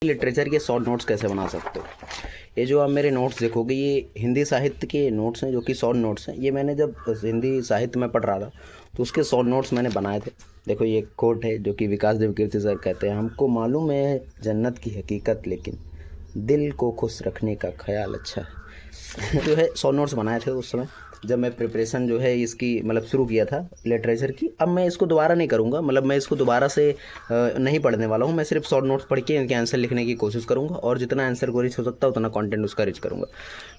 Literature के short notes कैसे बना सकते हो। ये जो आप मेरे नोट्स देखोगे ये हिंदी साहित्य के नोट्स हैं, जो कि शॉर्ट नोट्स हैं। ये मैंने जब हिंदी साहित्य में पढ़ रहा था तो उसके शॉर्ट नोट्स मैंने बनाए थे। देखो ये कोट है जो कि विकास देवकीर्ति सर कहते हैं, हमको मालूम है जन्नत की हकीकत लेकिन दिल को खुश रखने का ख्याल अच्छा है। जो है शॉर्ट नोट्स बनाए थे उस समय जब मैं प्रिपरेशन जो है इसकी मतलब शुरू किया था लिटरेचर की। अब मैं इसको दोबारा नहीं करूँगा, मतलब मैं इसको दोबारा से नहीं पढ़ने वाला हूँ। मैं सिर्फ शॉर्ट नोट्स पढ़ के इनके आंसर लिखने की कोशिश करूँगा और जितना आंसर को रीच हो सकता है उतना कंटेंट उसका रीच करूँगा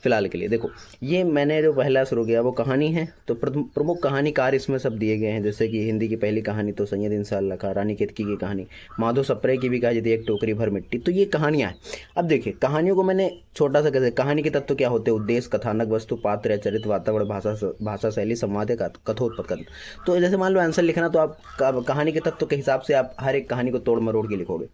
फिलहाल के लिए। देखो ये मैंने जो पहला शुरू किया वो कहानी है, तो प्रमुख कहानीकार इसमें सब दिए गए हैं। जैसे कि हिंदी की पहली कहानी तो सैयद इंसान का, रानी केतकी की कहानी, माधो सप्रे की भी कहा जाती है एक टोकरी भर मिट्टी। तो ये कहानियाँ हैं। अब देखिए कहानियों को मैंने छोटा सा कैसे, कहानी के तत्व क्या होते हैं, उद्देश्य, कथानक, वस्तु, पात्र या चरित्र, वातावरण, भाषा शैली, संवाद, कथोपकथन। तो जैसे मान लो आंसर लिखना तो आप कहानी के तत्व के हिसाब से आप हर एक कहानी को तोड़ मरोड़ के लिखोगे।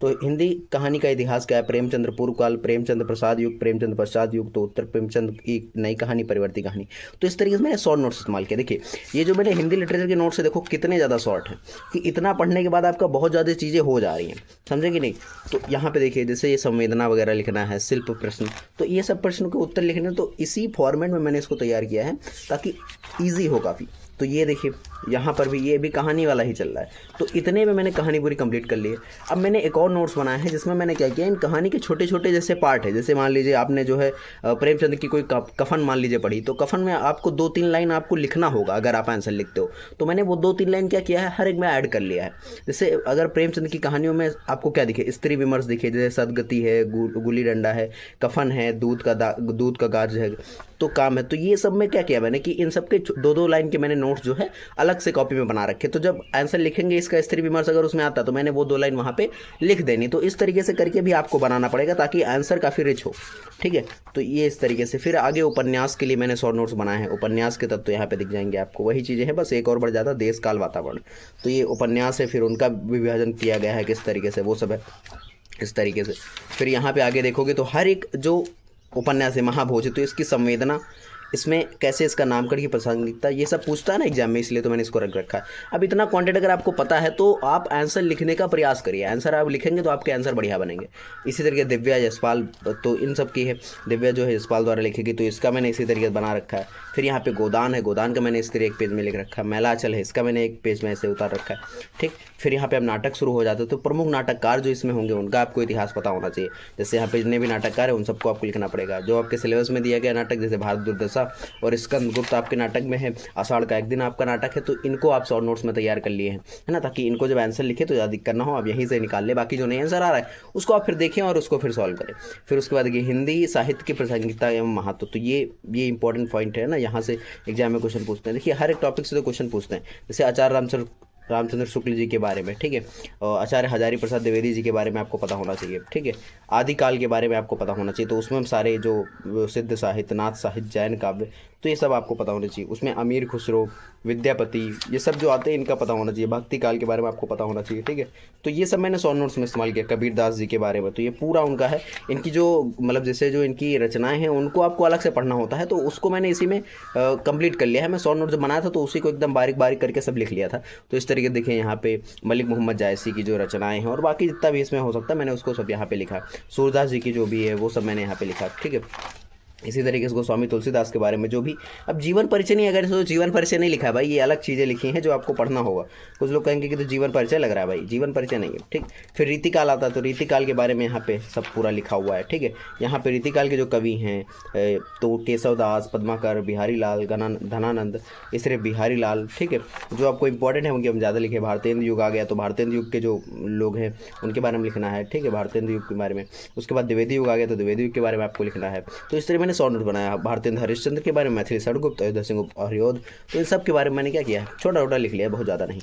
तो हिंदी कहानी का इतिहास क्या है, प्रेमचंद्र पूर्व काल, प्रेमचंद्र प्रसाद युग, प्रेमचंद्र पश्चात युग, तो उत्तर प्रेमचंद की नई कहानी, परिवर्ती कहानी। तो इस तरीके से मैंने शॉर्ट नोट्स इस्तेमाल किया। देखिए ये जो मैंने हिंदी लिटरेचर के नोट्स है देखो कितने ज़्यादा शॉर्ट हैं कि इतना पढ़ने के बाद आपका बहुत ज़्यादा चीज़ें हो जा रही हैं, समझे कि नहीं। तो यहाँ पे देखिए जैसे ये संवेदना वगैरह लिखना है, शिल्प प्रश्न, तो ये सब प्रश्नों के उत्तर लिखने, तो इसी फॉर्मेट में मैंने इसको तैयार किया है ताकि ईजी हो काफ़ी। तो ये देखिए यहाँ पर भी ये भी कहानी वाला ही चल रहा है। तो इतने में मैंने कहानी पूरी कंप्लीट कर ली है। अब मैंने एक और नोट्स बनाया है जिसमें मैंने क्या किया, इन कहानी के छोटे छोटे जैसे पार्ट है। जैसे मान लीजिए आपने जो है प्रेमचंद की कोई कफन मान लीजिए पढ़ी, तो कफन में आपको 2-3 लाइन आपको लिखना होगा अगर आप आंसर लिखते हो। तो मैंने वो 2-3 लाइन क्या किया है, हर एक में ऐड कर लिया है। जैसे अगर प्रेमचंद की कहानियों में आपको क्या दिखे, स्त्री विमर्श दिखे, जैसे सदगति है, गुली डंडा है, कफन है, दूध का गाज है, तो काम है। तो ये सब में क्या किया मैंने कि इन सब के 2-2 लाइन के मैंने नोट्स जो है अलग से कॉपी में बना रखे। तो जब आंसर लिखेंगे इसका स्त्री विमर्श अगर उसमें आता तो मैंने वो 2 लाइन वहाँ पे लिख देनी। तो इस तरीके से करके भी आपको बनाना पड़ेगा ताकि आंसर काफ़ी रिच हो, ठीक है। तो ये इस तरीके से। फिर आगे उपन्यास के लिए मैंने शॉर्ट नोट्स बनाए हैं। उपन्यास के तत्व तो यहाँ पे दिख जाएंगे आपको, वही चीज़ें हैं बस एक और बढ़ जाता, देश काल वातावरण। तो ये उपन्यास है, फिर उनका विभाजन किया गया है किस तरीके से, वो सब है इस तरीके से। फिर यहाँ पे आगे देखोगे तो हर एक जो उपन्यास है, महाभोज, तो इसकी संवेदना, इसमें कैसे इसका नामकरण की प्रासंगिकता, ये सब पूछता है ना एग्जाम में, इसलिए तो मैंने इसको रख रखा है। अब इतना कंटेंट अगर आपको पता है तो आप आंसर लिखने का प्रयास करिए। आंसर आप लिखेंगे तो आपके आंसर बढ़िया बनेंगे। इसी तरीके दिव्या यशपाल, तो इन सब की है, दिव्या जो है यशपाल द्वारा लिखेगी, तो इसका मैंने इसी तरीके से बना रखा है। फिर यहाँ पे गोदान है, गोदान का मैंने इस तरह एक पेज में लिख रखा है। मैलाचल है, इसका मैंने एक पेज में ऐसे उतार रखा है, ठीक। फिर यहाँ पे अब नाटक शुरू हो जाते हैं, तो प्रमुख नाटककार जो इसमें होंगे उनका आपको इतिहास पता होना चाहिए। जैसे यहाँ पे जितने भी नाटककार हैं उन सबको आपको लिखना पड़ेगा। जो आपके सिलेबस में दिया गया नाटक, जैसे भारत दुर्दशा और स्कंदगुप्त आपके नाटक में है, आषाढ़ का एक दिन आपका नाटक है, तो इनको आप शॉर्ट नोट्स में तैयार कर लिए हैं, है ना, ताकि इनको जब आंसर लिखे तो ज़्यादा दिक्कत ना हो, आप यहीं से निकाल ले। बाकी जो नहीं आंसर आ रहा है उसको आप फिर देखें और उसको फिर सॉल्व करें। फिर उसके बाद देखिए हिंदी साहित्य की प्रासंगिकता एवं महत्व, तो ये इंपॉर्टेंट पॉइंट है ना, यहाँ से एग्जाम में क्वेश्चन पूछते हैं। देखिए हर एक टॉपिक से तो क्वेश्चन पूछते हैं। जैसे आचार्य रामचंद्र शुक्ल जी के बारे में, ठीक है, और आचार्य हजारी प्रसाद द्विवेदी जी के बारे में आपको पता होना चाहिए, ठीक है। आदिकाल के बारे में आपको पता होना चाहिए, तो उसमें सारे जो सिद्ध साहित्य, नाथ साहित्य, जैन काव्य, तो ये सब आपको पता होना चाहिए। उसमें अमीर खुसरो, विद्यापति, ये सब जो आते हैं इनका पता होना चाहिए। भक्ति काल के बारे में आपको पता होना चाहिए, ठीक है। तो ये सब मैंने शॉर्ट नोट्स में इस्तेमाल किया। कबीरदास जी के बारे में तो ये पूरा उनका है। इनकी जो मतलब जैसे जो इनकी रचनाएं हैं उनको आपको अलग से पढ़ना होता है, तो उसको मैंने इसी में कंप्लीट कर लिया है। मैं शॉर्ट नोट जब बनाया था तो उसी को एकदम बारीक बारीक करके सब लिख लिया था। तो इस तरीके देखें यहाँ पे मलिक मोहम्मद जायसी की जो रचनाएं हैं और बाकी जितना भी इसमें हो सकता है मैंने उसको सब यहाँ पे लिखा। सूरदास जी की जो भी है वो सब मैंने यहाँ पे लिखा, ठीक है। इसी तरीके से गोस्वामी तुलसीदास के बारे में जो भी, अब जीवन परिचय नहीं, अगर तो जीवन परिचय नहीं लिखा है भाई, ये अलग चीज़ें लिखी हैं जो आपको पढ़ना होगा। कुछ लोग कहेंगे कि तो जीवन परिचय लग रहा है, भाई जीवन परिचय नहीं है, ठीक। फिर रीतिकाल आता है, तो रीतिकाल के बारे में यहाँ पे सब पूरा लिखा हुआ है, ठीक है। यहाँ पे रीतिकाल के जो कवि हैं तो केशवदास, पद्माकर, बिहारी लाल, धनानंद, इस तरह बिहारी लाल, ठीक है। जो आपको इंपॉर्टेंट है उनके हम ज़्यादा लिखे। भारतेंद्र युग आ गया, तो भारतेंद्र युग के जो लोग हैं उनके बारे में लिखना है, ठीक है, भारतेंद्र युग के बारे में। उसके बाद द्विवेदी युग आ गया, तो द्विवेदी युग के बारे में आपको लिखना है। तो इस तरह मैंने शॉर्ट नोट बनाया। भारतेंद्र हरिश्चंद्र के बारे में, मैथिली षटगुप्त, अयोध्या सिंहगुप्त और हरिऔध, तो इन सब के बारे में मैंने क्या किया, छोटा छोटा लिख लिया, बहुत ज़्यादा नहीं।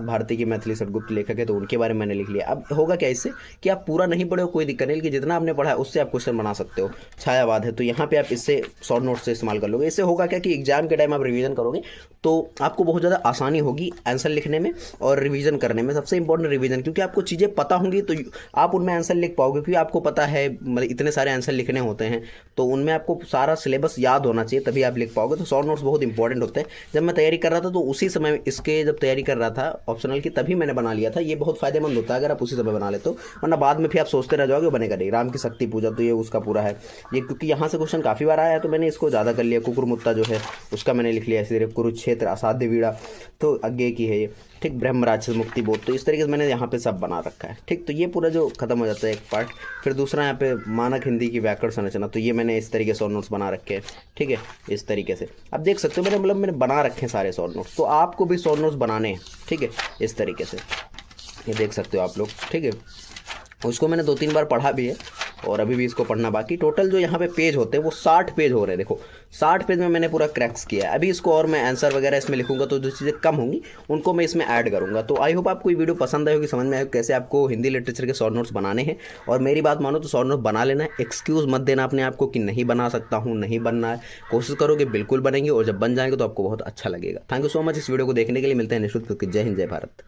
भारती की मैथिली षटगुप्त लेखक है तो उनके बारे में मैंने लिख लिया। अब होगा क्या इससे कि आप पूरा नहीं पढ़े हो कोई दिक्कत नहीं, लेकिन जितना आपने पढ़ा है उससे आप क्वेश्चन बना सकते हो। छायावाद है, तो यहाँ पे आप इससे शॉर्ट नोट से इस्तेमाल कर लोगे। इससे होगा क्या कि एग्जाम के टाइम आप रिवीजन करोगे तो आपको बहुत ज़्यादा आसानी होगी आंसर लिखने में और रिवीजन करने में। सबसे इंपॉर्टेंट रिवीजन, क्योंकि आपको चीज़ें पता होंगी तो आप उनमें आंसर लिख पाओगे, क्योंकि आपको पता है मतलब इतने सारे आंसर लिखने होते हैं तो उनमें आप आपको सारा सिलेबस याद होना चाहिए, तभी आप लिख पाओगे। तो शॉर्ट नोट्स बहुत इंपॉर्टेंट होते हैं। जब मैं तैयारी कर रहा था तो उसी समय इसके जब तैयारी कर रहा था ऑप्शनल की, तभी मैंने बना लिया था। ये बहुत फायदेमंद होता है अगर आप उसी समय बना ले तो, वरना बाद में फिर आप सोचते रह जाओगे, बनेगा नहीं। राम की शक्ति पूजा तो ये उसका पूरा है ये, क्योंकि यहाँ से क्वेश्चन काफ़ी बार आया है तो मैंने इसको ज़्यादा कर लिया। कुकुरमुत्ता जो है उसका मैंने लिख लिया इसी, कुरुक्षेत्र, असाध्य वीड़ा तो अज्ञे की है ये, ठीक। ब्रह्म राक्षस मुक्ति बोध, तो इस तरीके से मैंने यहाँ पे सब बना रखा है, ठीक। तो ये पूरा जो खत्म हो जाता है एक पार्ट। फिर दूसरा यहाँ पे मानक हिंदी की व्याकरण संरचना, तो ये मैंने इस तरीके से शॉर्ट नोट्स बना रखे हैं, ठीक है। इस तरीके से आप देख सकते हो मैंने बना रखे हैं सारे शॉर्ट नोट्स। तो आपको भी शॉर्ट नोट्स बनाने हैं, ठीक है, इस तरीके से ये देख सकते हो आप लोग, ठीक है। उसको मैंने 2-3 बार पढ़ा भी है और अभी भी इसको पढ़ना बाकी। टोटल जो यहाँ पे पेज होते हैं वो 60 पेज हो रहे हैं। देखो 60 पेज में मैंने पूरा क्रैक्स किया है। अभी इसको और मैं आंसर वगैरह इसमें लिखूंगा तो जो चीज़ें कम होंगी उनको मैं इसमें ऐड करूंगा। तो आई होप आपको ये वीडियो पसंद आई होगी, समझ में आए कैसे आपको हिंदी लिटरेचर के शॉर्ट नोट्स बनाने हैं। और मेरी बात मानो तो शॉर्ट नोट बना लेना है, एक्सक्यूज़ मत देना अपने आप को कि नहीं बना सकता हूँ, नहीं बनना है। कोशिश करोगे बिल्कुल बनेंगे और जब बन जाएंगे तो आपको बहुत अच्छा लगेगा। थैंक यू सो मच इस वीडियो को देखने के लिए। मिलते हैं नेक्स्ट वीडियो। जय हिंद, जय भारत।